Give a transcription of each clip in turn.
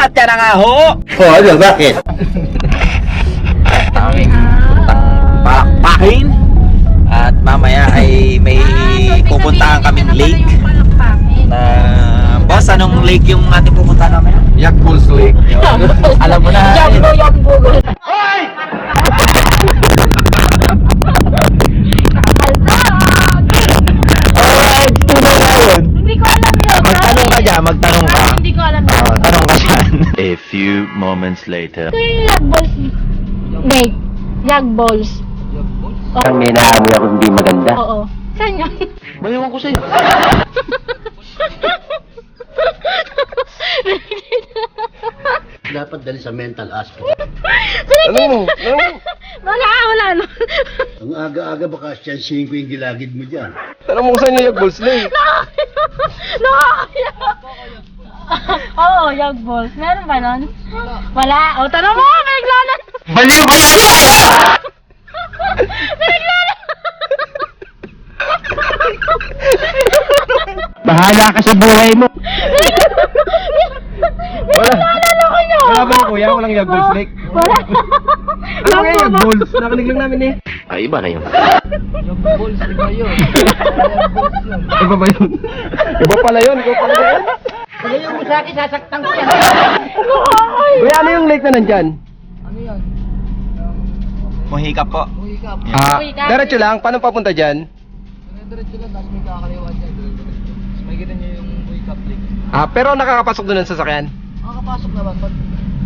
At yan na nga ho! Oh, ano, bakit? Aming palakpakin. At mamaya ay may pupuntahan kaming lake. Na, boss, anong lake yung ating pupuntahan namin? Yak Bulls Lake. Alam mo na. Yambo. Hoy! Alright, tuloy na yun. Hindi ko alam yun. Magtanong ka dyan, magtanong ka. Hindi ko alam yun. Tanong ka dyan. A few moments later. Ito yung yak balls. Wait. Yak balls. Ang may naamoy ako hindi maganda. Oo. Saan yun? Mayawan ko sa'yo. Dapat dali sa mental hospital. Ano? Wala no. Ang aga-aga baka siyansihin ko yung gilagid mo dyan. Tanong mo saan yung Yak Bulls Lake? Nakakaya. Oo, yak balls. Meron ba nun? Wala. O, tanong mo, may naglalan. Baliw ba yan? Bahala ka sa buhay mo. Wala. Naalala ko yun. Wala ba kuya? Walang Yak Bulls Lake? Wala. Ano nga Yak Bulls? Nakalig lang namin eh. Ay, iba na yun. Iba ba yun? Iba pala yun. Ikaw pala yun. Pagayon mo sa akin, sasaktan ko yan. Kuya, ano yung lake na nandyan? Mohika po. Ah, Mohika. diretso lang. Paano papunta dyan? Diretso lang, tapos may kakaliwa dyan. Tapos may kita nyo yung wake-up link. Ah, pero nakakapasok doon ang sasakyan? Makakapasok naman. Pag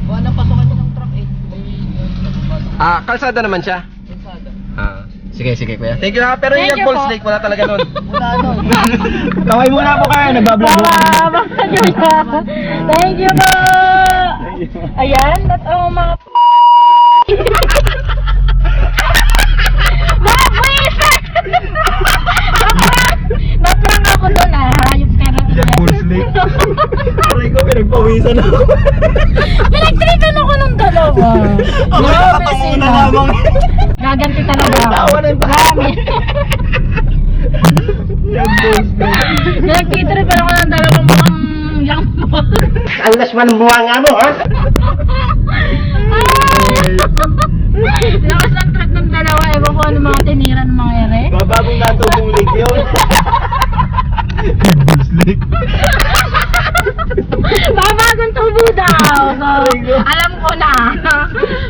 buwan ng pasok ito ng truck eh. May pasok Ah, kalsada naman siya? kalsada. Ah, sige kuya. Thank you ha. Pero yung Thank Yak you Bulls po. Lake, wala talaga nun. Wala ano. Kaway muna po kayo. Nagbablog po. Thank you po. Ayan, at ang mga Naprang ako doon hayop pero Yak Bulls Lake. Aray ko, pinagpawisan ako. Pinagtripan ako ng dalawa. Grabe sila. Gaganti talaga ako. Tawa na yung Marami. Yak Bulls Lake. Pinagtripan ako ng dalawang mukhang yambo. Ang lasman ng buha nga mo, ha? Lakas ng truck ng dalawa. Ewan ko ano mga tinira ng mga ere. Babagong natubong lake yun. Yak Bulls Lake. Babagong tubo daw. So, alam ko na.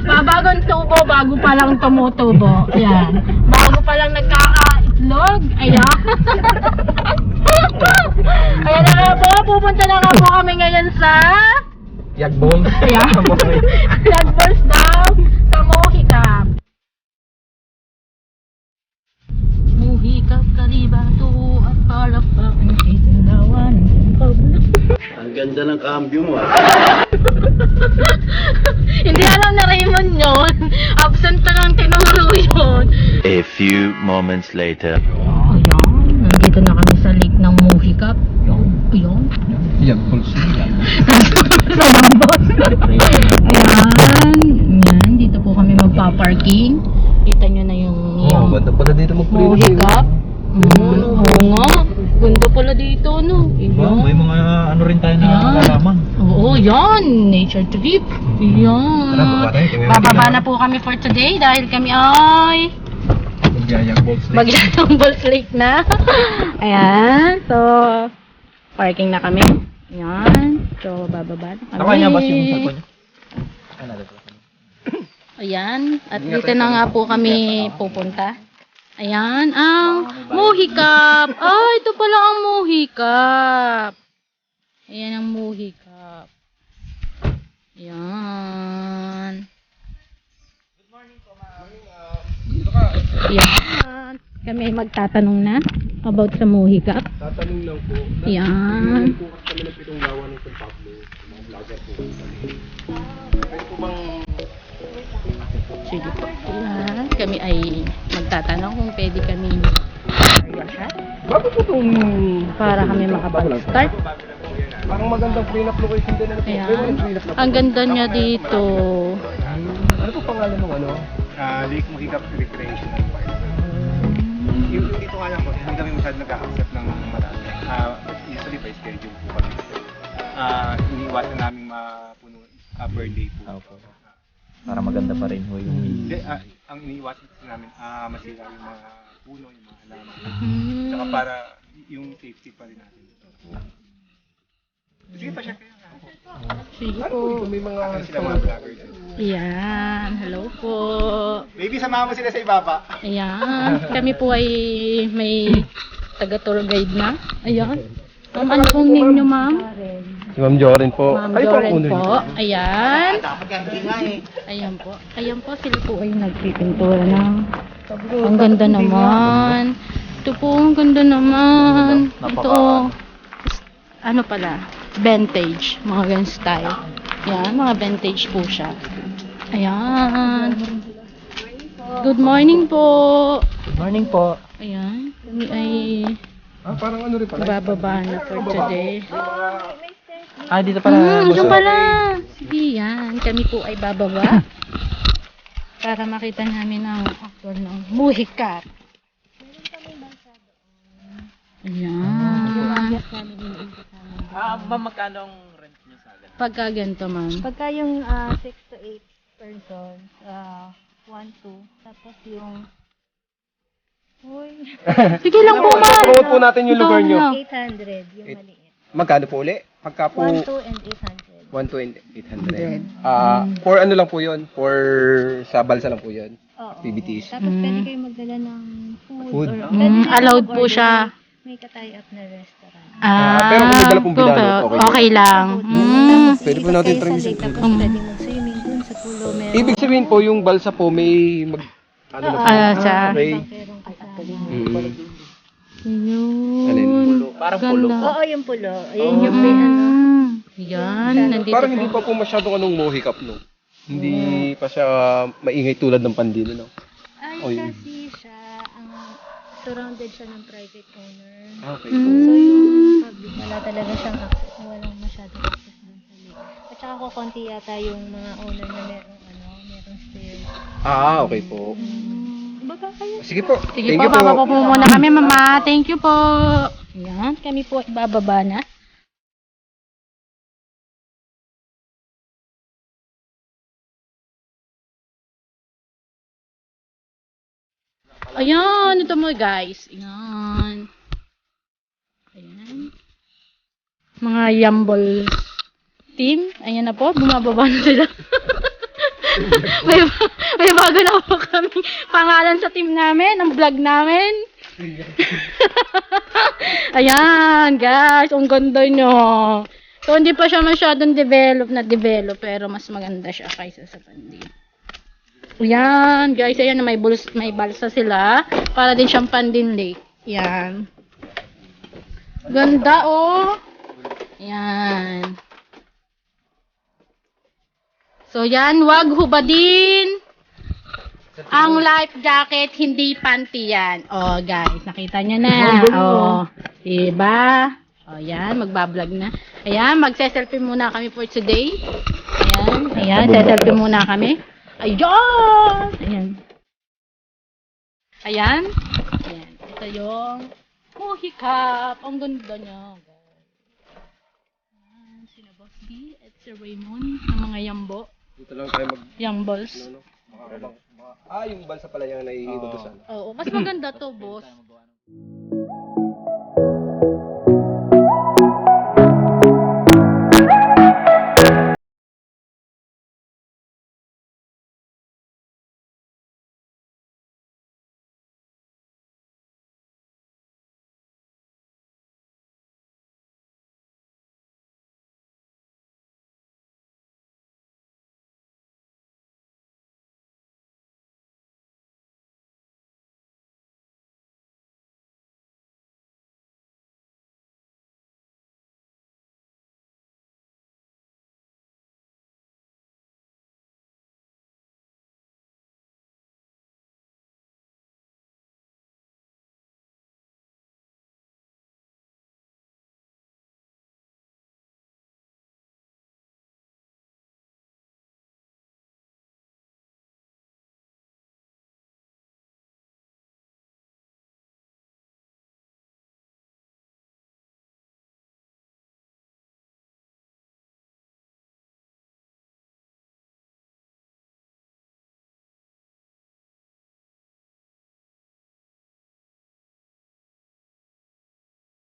Babagong tubo bago pa lang tumutubo. Ayan. Bago pa lang nagkakaitlog. Ayan. Ayan na nga po. Pupunta na nga po kami ngayon sa Yak Bulls. Ayan. Nag-burst daw sa Mohikap. Mohikap, Kalibato at palakpakan kay Tulawan. Ang ganda ng cambio mo, ha? Hindi alam na Raymond yun. Absent na lang tinuro yun. A few moments later. Ayan, nandito na kami sa lake ng Mohikap. Ayan. Yak Bulls Lake. Sa Mambos. Ayan. Ayan, dito po kami magpa-parking. Kita nyo na yung Oh, ganda pala dito mag-preview. Mohikap. Oo nga. Ganda pala dito, no? Ayan. May mga ano rin tayo na Ayan. kalaman. Oo, yan. Nature trip. Ayan. Tara, baba tayo. Kami Bababa na po kami for today dahil kami ay Mag-Yak Bulls Lake. mag-Yak Bulls Lake na. Ayan. So, parking na kami. Ayan. So, bababa na kami. Ako niya, boss, yung cellphone niya. Ayan. At dito na nga po kami pupunta. Ayan. Ang Mohikap. Ah, ito pala ang Mohikap. Ayan ang Mohikap. Ayan. Ayan. Kami ay magtatanong na about sa Mohikap. Tatanong lang po. Ayan. Po kasi kami ng pitong gawa ng San Pablo. Mga vlogger po kami. Pwede po bang... Sige po. Ayan. Kami ay magtatanong kung pwede kami shot Bago po itong... para kami makapag-start. Parang magandang clean-up location din. Ano po? May mga Ayan. clean-up na po. Ang ganda niya dito. Ano po pangalan ng ano? Lake Mohikap Recreational Park. Yung dito nga lang po, hindi kami masyadong nag-accept ng marami. Usually by schedule po kami. iniiwasan namin mapuno per day po. Opo. Para maganda pa rin ho yung Hindi, ang iniiwasan kasi namin, masira yung mga puno, yung mga halaman. Hmm. Saka para yung safety pa rin natin. Sige pa siya kayo. Sige po. May mga sila mga vloggers. Ayan. Hello po. Maybe samahan mo sila sa ibaba. Ayan. Kami po ay may taga-tour guide na. Ayan. Ma'am, ano pong name nyo, ma'am? Si Ma'am Joren po. Ma'am Ay, Joren owner po. niyo. Ayan. Ayan po. Ayan po, sila po ay nagpipintura ng... Ang ganda naman. Ito po, ang ganda naman. Ito, ano pala, vintage. Mga ganyan style. Ayan, mga vintage po siya. Ayan. Good morning po. Good morning po. Ayan. Kami ay Parang ano rin pala. bababa na for today. Dito pala. Yung pala. Sige, yan. Kami po ay bababa. Para makita namin ang actual ng Muhicap. Ayan. Ma'am, magkano ang rent niyo sa agad? Pagka ganito, ma'am. Pagka yung 6 to 8 persons, 1, 2, tapos yung Sige lang po, ma'am. Promote po natin yung lugar nyo. 800, yung maliit. Magkano po uli? Pagka po 1, 2, and 800. 1 to 800. For ano lang po yun? For sa balsa lang po yun? Oo. PBTs. Tapos pwede kayo magdala ng food. Food? Or, pwede rin Allowed po mag-order. siya. May ka-tie-up na restaurant. Pero kung may dala pong binalot, okay. Okay lang. Tapos Pwede po ilipat natin kayo sa try lake, yung tapos food. pwede mag-swimming dun sa pulo. Meron Ibig sabihin po yung balsa po may ano na po? Sa Okay. bangkerong kasama. Alin? Parang pulo. Oo, yung pulo. Ayun yung ano. Yan, nandito Parang hindi po. pa po masyadong anong mohicap, no? Hindi pa siya maingay tulad ng Pandino, no? Ay, Oy. kasi siya, surrounded siya ng private owner. Okay. So, yung public, wala talaga siyang access. Walang masyadong access dun sa lake. At saka kukunti yata yung mga owner na merong stairs. Okay po. Baga kayo. Sige po. Sige Thank po, you po. bababa po muna kami, mama. Thank you po. Yan, kami po ay bababa na. Ayan, ito mo guys. Ayan. Ayan. Mga Yambol team. Ayan na po, bumababa na sila. may bago na po kami pangalan sa team namin, ang vlog namin. Ayan, guys, ang ganda nyo. So, hindi pa siya masyadong develop, pero mas maganda siya kaysa sa Pandi. Ayan, guys, ayan na may balsa sila. Para din siyang Pandin Lake. Ayan. Ganda, oh. Ayan. So, yan, wag hubadin ang life jacket, hindi panty yan. Oh, guys, nakita nyo na. Oh, diba? Oh, yan, magbablog na. Ayan, magse-selfie muna kami for today. Ayan, se-selfie muna kami. Ayan! Ayan. Ayan. Ayan. Ito yung Muhicap. Ang ganda niya, guys. Ayan, sila Boss B at Sir Raymond ng mga Yambo. Dito lang tayo Yambols. yung balsa pala yung naiiutosan. Oo, mas maganda to, boss.